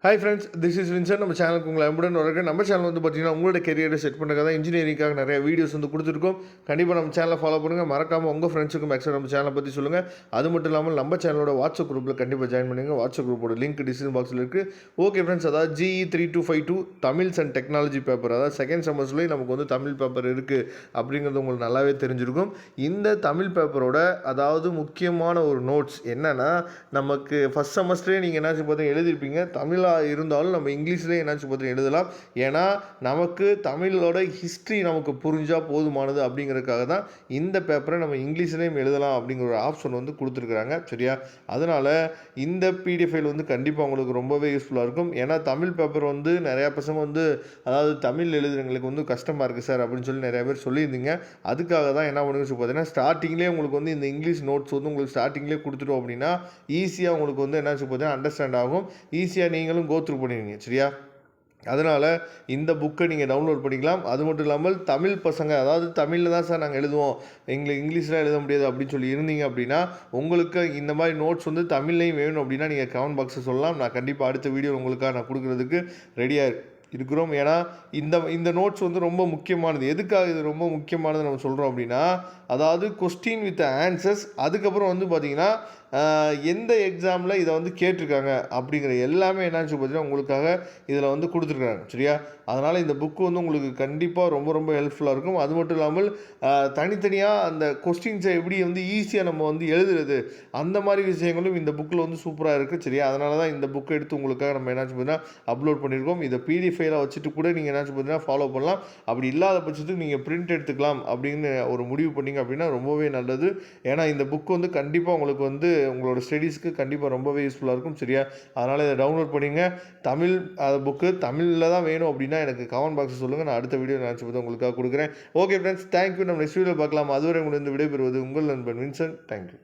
Hi friends, this is Vinson. நம்ம சேனலுக்கு உங்களை அன்புடன் வரக்கு. நம்ம சேனல் வந்து பார்த்தீங்கன்னா உங்களோட கெரியரை செட் பண்ணுறதுக்காக தான் இன்ஜினியரிங்காக நிறைய வீடியோஸ் வந்து கொடுத்துருக்கோம். கண்டிப்பாக நம்ம சேனலை ஃபாலோ பண்ணுங்கள். மறக்காமல் உங்கள் ஃப்ரெண்ட்ஸுக்கும் மேக்ஸிமம் நம்ம சேனலை பற்றி சொல்லுங்கள். அது மட்டும் இல்லாமல் நம்ம சேனலோட வாட்ஸ்அப் குரூப்பில் கண்டிப்பாக ஜாயின் பண்ணுங்க. வாட்ஸ்அப் குரூப்போட லிங்க் டிஸ்கிரிப்ஷன் பாக்ஸில் இருக்குது. ஓகே ஃப்ரெண்ட்ஸ், அதாவது GE 3252 Tamils and technology paper, அதாவது செகண்ட் செமஸ்டர்லேயும் நமக்கு வந்து தமிழ் பேப்பர் இருக்குது அப்படிங்கிறது உங்களுக்கு நல்லாவே தெரிஞ்சிருக்கும். இந்த தமிழ் பேப்பரோட அதாவது முக்கியமான ஒரு நோட்ஸ் என்னென்னா, நமக்கு ஃபஸ்ட் செமஸ்டரே நீங்கள் என்னாச்சு பார்த்தீங்கன்னா எழுதியிருப்பீங்க. தமிழ் இருந்தாலும் நம்ம இங்கிலீஷ்லேயே என்னாச்சு பார்த்து எழுதலாம். ஏன்னா நமக்கு தமிழோட ஹிஸ்ட்ரி நமக்கு புரிஞ்சால் போதுமானது அப்படிங்கிறதுக்காக தான் இந்த பேப்பரை நம்ம இங்கிலீஷ்லேயும் எழுதலாம் அப்படிங்கிற ஒரு ஆப்ஷன் வந்து கொடுத்துருக்குறாங்க. சரியா? அதனால் இந்த PDF ஃபைல் வந்து கண்டிப்பாக உங்களுக்கு ரொம்பவே யூஸ்ஃபுல்லாக இருக்கும். ஏன்னா தமிழ் பேப்பர் வந்து நிறையா பசங்க வந்து அதாவது தமிழ் எழுதுறவங்களுக்கு வந்து கஷ்டமாக இருக்குது சார் அப்படின்னு சொல்லி நிறைய பேர் சொல்லியிருந்தீங்க. அதுக்காக தான் என்ன பண்ணுங்க பார்த்தீங்கன்னா, ஸ்டார்டிங்லேயே உங்களுக்கு வந்து இந்த இங்கிலீஷ் நோட்ஸ் வந்து உங்களுக்கு ஸ்டார்டிங்லேயே கொடுத்துட்டோம் அப்படின்னா ஈஸியாக உங்களுக்கு வந்து என்னாச்சு பார்த்தீங்கன்னா அண்டர்ஸ்டாண்ட் ஆகும். ஈஸியாக நீங்களும் கோ த்ரூ பண்ணுவீங்க. சரியா? அதனால் இந்த புக்கை நீங்கள் டவுன்லோட் பண்ணிக்கலாம். அது மட்டும் இல்லாமல் தமிழ் பசங்க, அதாவது தமிழில் தான் சார் நாங்கள் எழுதுவோம், எங்களுக்கு இங்கிலீஷ்லாம் எழுத முடியாது அப்படின்னு சொல்லி இருந்தீங்க அப்படின்னா, உங்களுக்கு இந்த மாதிரி நோட்ஸ் வந்து தமிழ்லையும் வேணும் அப்படின்னா நீங்கள் கமெண்ட் பாக்ஸில் சொல்லலாம். நான் கண்டிப்பாக அடுத்த வீடியோ உங்களுக்காக நான் கொடுக்குறதுக்கு ரெடியாக இருக்கிறோம். ஏன்னா இந்த நோட்ஸ் வந்து ரொம்ப முக்கியமானது. எதுக்காக இது ரொம்ப முக்கியமானது நம்ம சொல்கிறோம் அப்படின்னா, அதாவது கொஸ்டின் வித் ஆன்சர்ஸ், அதுக்கப்புறம் வந்து பார்த்திங்கன்னா எந்த எக்ஸாமில் இதை வந்து கேட்டிருக்காங்க அப்படிங்கிற எல்லாமே என்னாச்சு பார்த்தீங்கன்னா உங்களுக்காக இதில் வந்து கொடுத்துருக்காங்க. சரியா? அதனால் இந்த புக்கு வந்து உங்களுக்கு கண்டிப்பாக ரொம்ப ரொம்ப ஹெல்ப்ஃபுல்லாக இருக்கும். அது மட்டும் இல்லாமல் தனித்தனியாக அந்த கொஸ்டின்ஸை எப்படி வந்து ஈஸியாக நம்ம வந்து எழுதுறது, அந்த மாதிரி விஷயங்களும் இந்த புக்கில் வந்து சூப்பராக இருக்குது. சரியா? அதனால தான் இந்த புக்கை எடுத்து உங்களுக்காக நம்ம என்னாச்சு பார்த்தீங்கன்னா அப்லோட் பண்ணியிருக்கோம். இதை PDF ஃபைலாக வச்சுட்டு கூட நீங்கள் என்னாச்சு பார்த்தீங்கன்னா ஃபாலோ பண்ணலாம். அப்படி இல்லாத பட்சத்துக்கு நீங்கள் பிரிண்ட் எடுத்துக்கலாம் அப்படின்னு ஒரு முடிவு பண்ணிங்க அப்படின்னா ரொம்பவே நல்லது. ஏன்னா இந்த புக்கு வந்து கண்டிப்பாக உங்களுக்கு வந்து உங்களோட ஸ்டடீஸ்க்கு கண்டிப்பாக ரொம்பவே யூஸ்ஃபுல்லாக இருக்கும். சரியா? அதனால் இதை டவுன்லோட் பண்ணிங்க. தமிழ் புக்கு தமிழில் தான் வேணும் அப்படின்னா எனக்கு கமெண்ட் பாக்ஸில் சொல்லுங்கள். நான் அடுத்த வீடியோ நினச்சி பார்த்து உங்களுக்காக கொடுக்குறேன். Okay friends, thank you. நம்ம நெக்ஸ்ட் வீடியோ பார்க்கலாம். அதுவரை உங்களுக்கு விடைபெறுவது உங்கள் நண்பன் வின்சன். தேங்க்யூ.